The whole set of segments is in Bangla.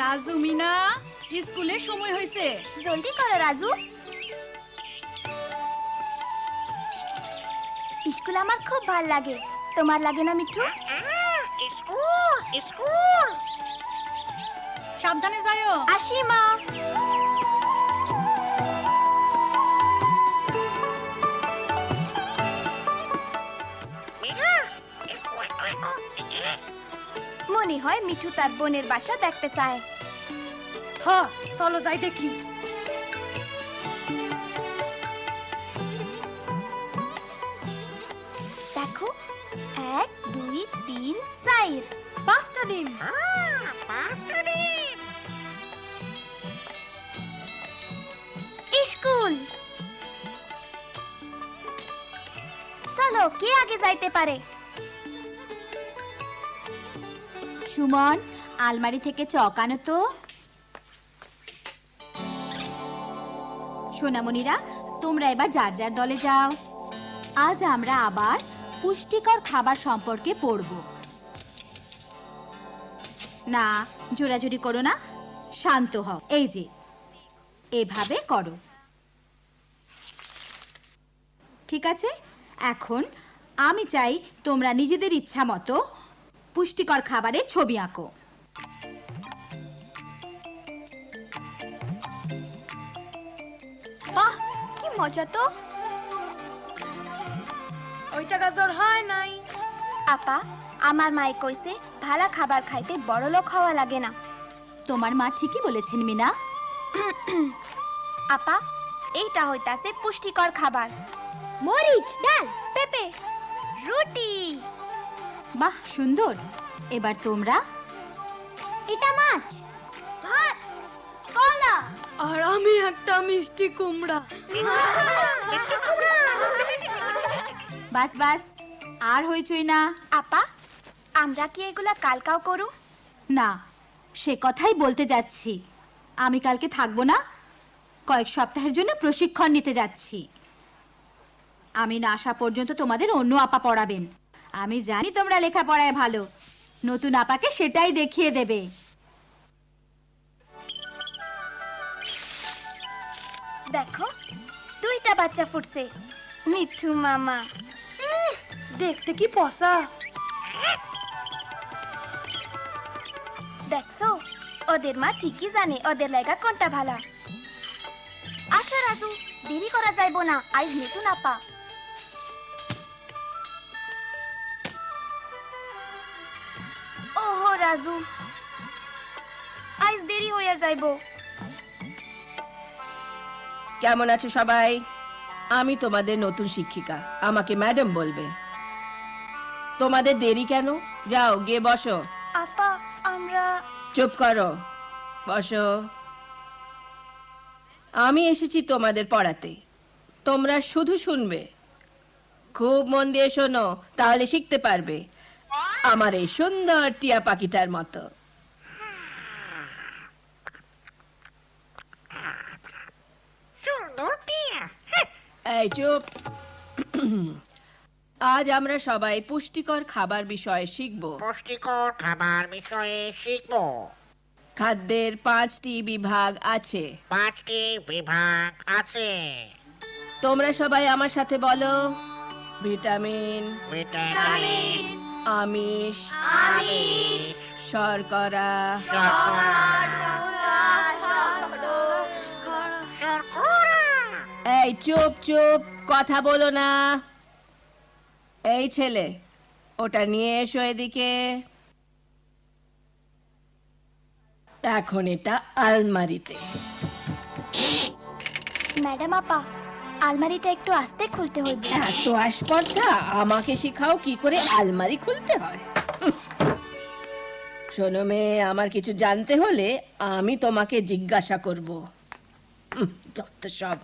রাজু মিনা স্কুলে সময় হয়েছে, জলদি করো রাজু। স্কুল আমার খুব ভাল লাগে, তোমার লাগে না মিঠু? স্কুল স্কুল সাবধানে যাও। আসি মা। মনে হয় মিঠু তার বোনের বাসা দেখতে চায়। হ্যাঁ, চলো যাই দেখি। দেখো, 1 2 3 4 5টা ডিম। স্কুল। চলো, কে আগে যাইতে পারে? সুমন, আলমারি থেকে চক আনো তো। সোনামণিরা, তোমরা এবার যার যার দলে যাও। আজ আমরা আবার পুষ্টিকর খাবার সম্পর্কে পড়ব। না, জোরাজুরি করো না, শান্ত হও। এই যে এভাবে করো, ঠিক আছে? এখন আমি চাই তোমরা নিজেদের ইচ্ছা মতো পুষ্টিকর খাবারের ছবি আঁকো। বাহ, কি মজা তো। ওইটা গাজর হয় নাই। আপা, আমার মায়ে কইছে ভালো খাবার খাইতে বড়লোক হওয়া লাগে না। তোমার মা ঠিকই বলেছেন মিনা। আপা, এইটা হইতাছে পুষ্টিকর খাবার। মরিচ, ডাল, পেঁপে, রুটি। বাহ, সুন্দর। এবার তোমরা। এটা মাছ, ভাত, কলা। আর আমি একটা মিষ্টি কুমড়া। বাস বাস, আর হইচই না। আপা, আমরা কি এগুলা কালকাও করু? না, সে কথাই বলতে যাচ্ছি। আমি কালকে থাকবো না, কয়েক সপ্তাহের জন্য প্রশিক্ষণ নিতে যাচ্ছি। আমি না আসা পর্যন্ত তোমাদের অন্য আপা পড়াবেন। আমি জানি তোমরা লেখাপড়ায় ভালো, নতুন আপাকে সেটাই দেখিয়ে দেবে। দেখো, 2টা বাচ্চা ফুটছে। মিঠু মামা দেখতে কি পসা। দেখছো, ওদের মা ঠিকই জানে ওদের লাগা কোনটা ভালো। আসো রাজু, দেরি করা যাইবো না, আইজ নতুন আপা। ওহো রাজু, আইজ দেরি হইয়া যাইবো। কেমন আছো সবাই? আমি তোমাদের নতুন শিক্ষিকা, আমাকে ম্যাডাম বলবে। তোমাদের দেরি কেন? যাও গিয়ে বসো। আপা, আমরা। চুপ করো, বসো। আমি এসেছি তোমাদের পড়াতে, তোমরা শুধু শুনবে। খুব মন দিয়ে শোনো, তাহলে শিখতে পারবে, আমার এই সুন্দর টিয়া পাখিটার মতো। সুন্দর টিয়া। এই চুপ। আজ আমরা সবাই পুষ্টিকর খাবার বিষয়ে শিখব। পুষ্টিকর খাবার বিষয়ে শিখবো। খাদ্যের 5টি বিভাগ আছে। 5টি বিভাগ আছে। তোমরা সবাই আমার সাথে বলো। ভিটামিন, ভিটামিন, আমিষ, শর্করা, শর্করা। এই চুপ চুপ, কথা বলো না। এই ছেলে, ওটা নিয়ে এসো এদিকে। এখন এটা আলমারিতে। ম্যাডাম আপা, আলমারিটা একটু আস্তে খুলতে হইবে। এত আসপর্দা, আমাকে শিখাও কি করে আলমারি খুলতে হয়। শোনো মেয়ে, আমার কিছু জানতে হলে আমি তোমাকে জিজ্ঞাসা করব। যত সব।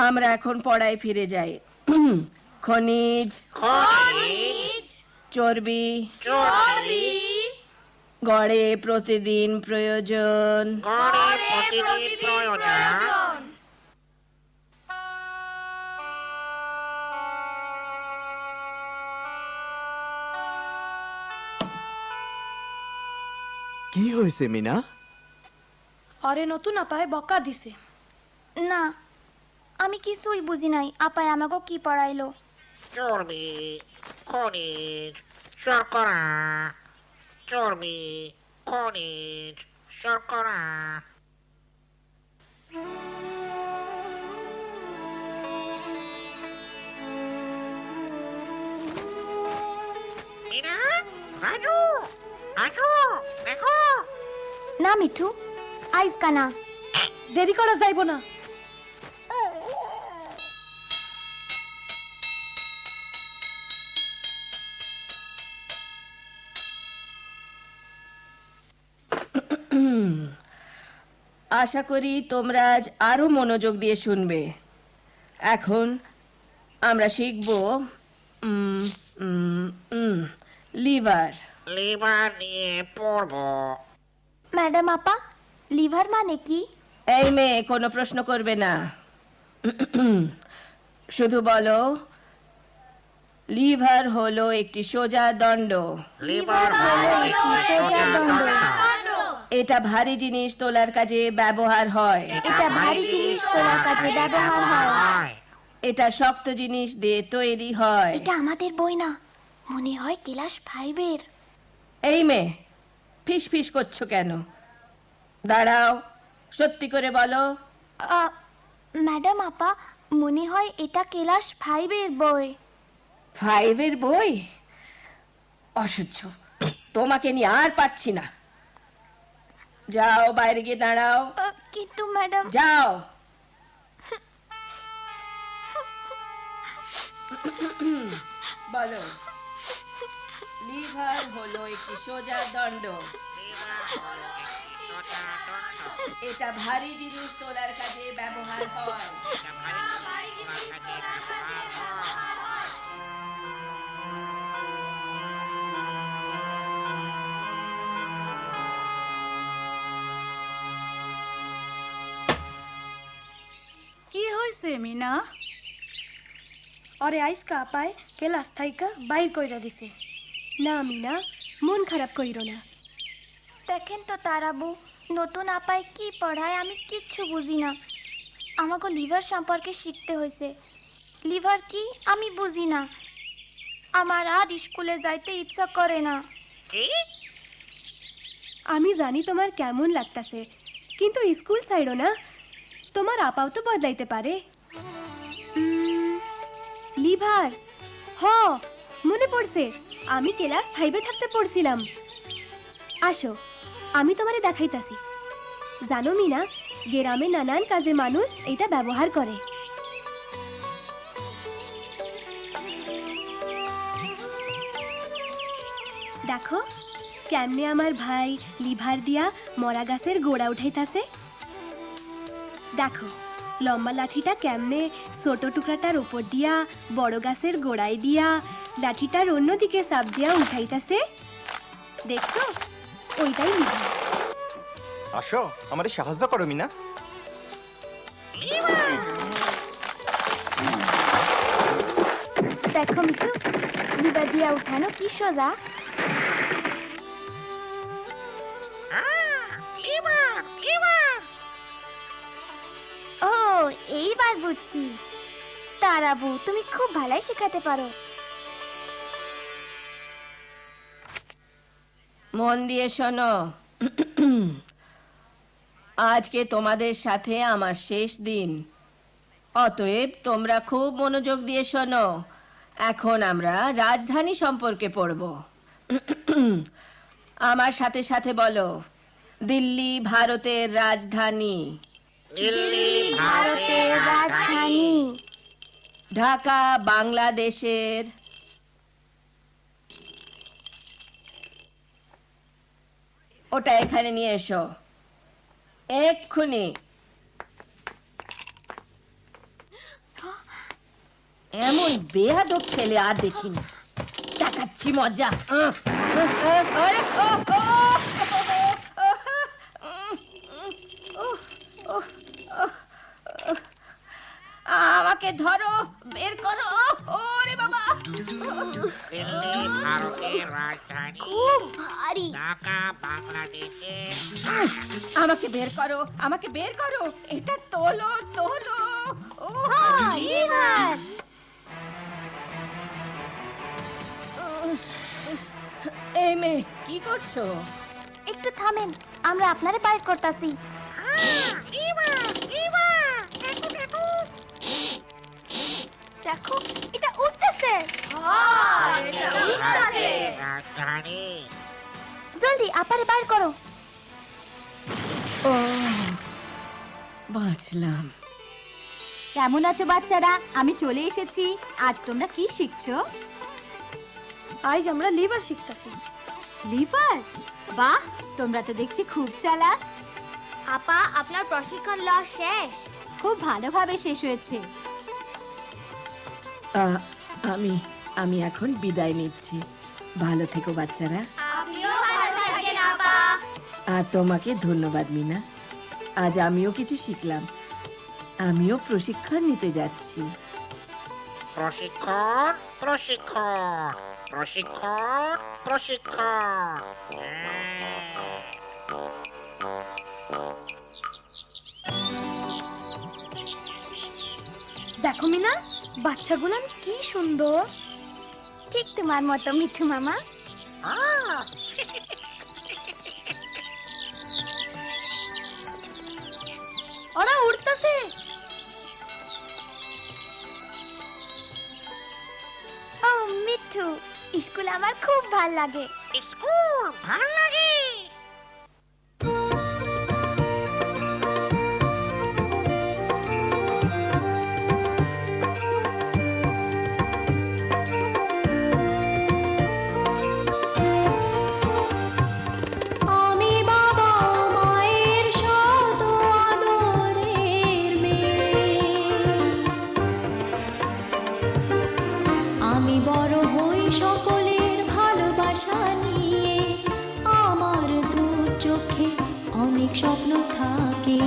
আমরা এখন পড়ায় ফিরে যাই। খনিজ, চর্বি, গড়ে প্রতিদিন প্রয়োজন। কি হয়েছে মিনা? অরে নতুন আপায় বকা দিছে। না, আমি কিছুই বুঝি নাই। আপায় আমাকে কি পড়াইলো? চর্বি, খনিজ, শর্করা। চর্বি, খনিজ, শর্করা। মিনা, রাজু, আসো, দেখো। না মিঠু, আইজ কানা। দেরি করা যাইব না। আশা করি তোমরা আজ আরো মনোযোগ দিয়ে শুনবে। এখন আমরা শিখব লিভার। লিভার নিয়ে পড়বো। ম্যাডাম আপা, লিভার মানে কি? এই মেয়ে কোনো প্রশ্ন করবে না, শুধু বলো লিভার হলো একটি সোজা দণ্ড। লিভার হলো একটি সোজা দণ্ড। এটা ভারী জিনিস তোলার কাজে ব্যবহার হয়। এটা ভারী জিনিস তোলার কাজে ব্যবহার হয়। এটা শক্ত জিনিস দিয়ে তৈরি হয়। এটা আমাদের বই না, মনে হয় ক্লাস 5-এর। এই মেয়ে ফিস ফিস করছো কেন? দাঁড়াও, সত্যি করে বলো। ম্যাডাম আপা, মনে হয় এটা ক্লাস 5-এর বই। 5-এর বই? অসহ্য, তোমাকে নিয়ে আর পারছি না। যাও বাইরে গিয়ে দাঁড়াও। কিন্তু ম্যাডাম, যাও। বলো লিভার হলো একটি সোজা দণ্ড। এটা ভারী জিনিস তোলার কাজে ব্যবহার হয়। কি হয়েছে মিনা? অরে আইসকা আপায় ক্লাস থাইকা বাইর কইরা দিছে। না মিনা, মন খারাপ কইরো না। দেখেন তো তারাবু, নতুন আপায় কি পড়ায় আমি কিচ্ছু বুঝি না। আমাকে লিভার সম্পর্কে শিখতে হয়েছে। লিভার কি আমি বুঝি না। আমার আর স্কুলে যাইতে ইচ্ছা করে না। কি? আমি জানি তোমার কেমন লাগতাছে, কিন্তু স্কুল ছাইড়ো না। তোমার আপাও তো বদলাইতে পারে। লিভার, হ মনে পড়ছে, আমি ক্লাস 5-এ থাকতে পড়ছিলাম। আসো, আমি তোমারে দেখাইতাছি। জানো মিনা, গ্রামে নানান কাজে মানুষ এটা ব্যবহার করে। দেখো কেমনে আমার ভাই লিভার দিয়া মরা গাছের গোড়া উঠাইতাছে। দেখো লম্বা লাঠিটা কেমনে ছোট টুকরাটার উপর দিয়া বড় গাছের গোড়ায় দিয়া লাঠিটার অন্যদিকে চাপ দিয়া উঠাইতাছে। দেখছো, ওইটাই লিভার। আসো, আমাদের সাহায্য করো মিনা। দেখো মিঠু, লিভার দিয়া উঠানো কি সোজা। Liver, liver. ও, এইবার বুঝছি। তারাবু, তুমি খুব ভালোই শেখাতে পারো। মন দিয়ে শোনো, আজকে তোমাদের সাথে আমার শেষ দিন। অতএব তোমরা খুব মনোযোগ দিয়ে শোনো। এখন আমরা রাজধানী সম্পর্কে পড়ব। আমার সাথে সাথে বলো, দিল্লি ভারতের রাজধানী। দিল্লি ভারতের রাজধানী। ঢাকা বাংলাদেশের। ওটা এখানে নিয়ে এসো এক্ষুনি। এমন বেয়াদব ছেলে আর দেখিনি। দেখাচ্ছি মজা। আরে, আমাকে ধরো, বের করো। ওরে বাবা! দিল্লি ভারতের রাজধানী। খুব ভারী। ঢাকা ঢাকা বাংলাদেশে আমাকে বের করো, আমাকে বের করো, এটা তোলো তোলো। ও লিভার এই মেয়ে কি করছো? একটু থামেন, আমরা আপনারে বাইর করতাছি। দেখো এটা উঠতেছে। রাজধানী জলদি আপারে বাইর করো। ও বাঁচলাম। কেমন আছো বাচ্চারা? আমি চলে এসেছি। আজ তোমরা কি শিখছো? আজ আমরা লিভার শিখতাছি। লিভার? বাহ, তোমরা তো দেখছি খুব চালাক। আপা আপনার প্রশিক্ষণ লওয়া শেষ? খুব ভালোভাবে শেষ হয়েছে। আমি এখন বিদায় নিচ্ছি। ভালো থেকো বাচ্চারা। আপনিও ভালো থাকেন আপা। আর তোমাকে ধন্যবাদ মিনা। আজ আমিও কিছু শিখলাম। আমিও প্রশিক্ষণ নিতে যাচ্ছি। প্রশিক্ষণ প্রশিক্ষণ প্রশিক্ষণ প্রশিক্ষণ দেখো মিনা, বাচ্চাগুলো কি সুন্দর। ঠিক তোমার মতো মিঠু মামা। ওরা উড়তাছে। ও মিঠু, স্কুল আমার খুব ভাল লাগে। স্কুল ভাল লাগে। আমি বাবা মায়ের শত আদরের মেয়ে, আমি বড় হই সকলের ভালোবাসা নিয়ে। আমার দু চোখে অনেক স্বপ্ন থাকে,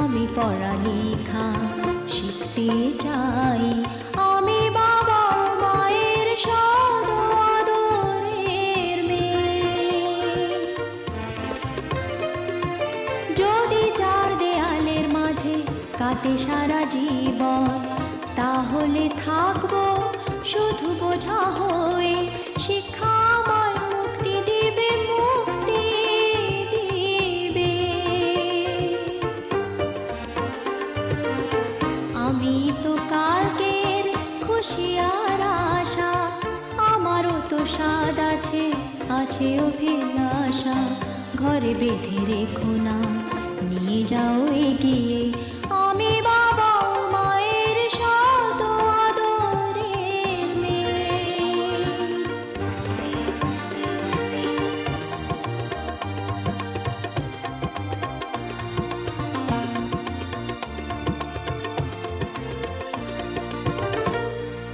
আমি পড়ালেখা শিখতে চাই। আমি বাবা মায়ের শত আদরের মেয়ে। যদি চার দেয়ালের মাঝে কাটে সারা জীবন, তাহলে থাকবো শুধু বোঝা হয়ে। শিক্ষা আমায় মুক্তি দিবে, মুক্তি দিবে। আমি তো কালকের খুশি আর আশা, আমারও তো স্বাদ আছে, আছে অভিলাষা। ঘরে বেঁধে রেখো না, নিয়ে যাও এগিয়ে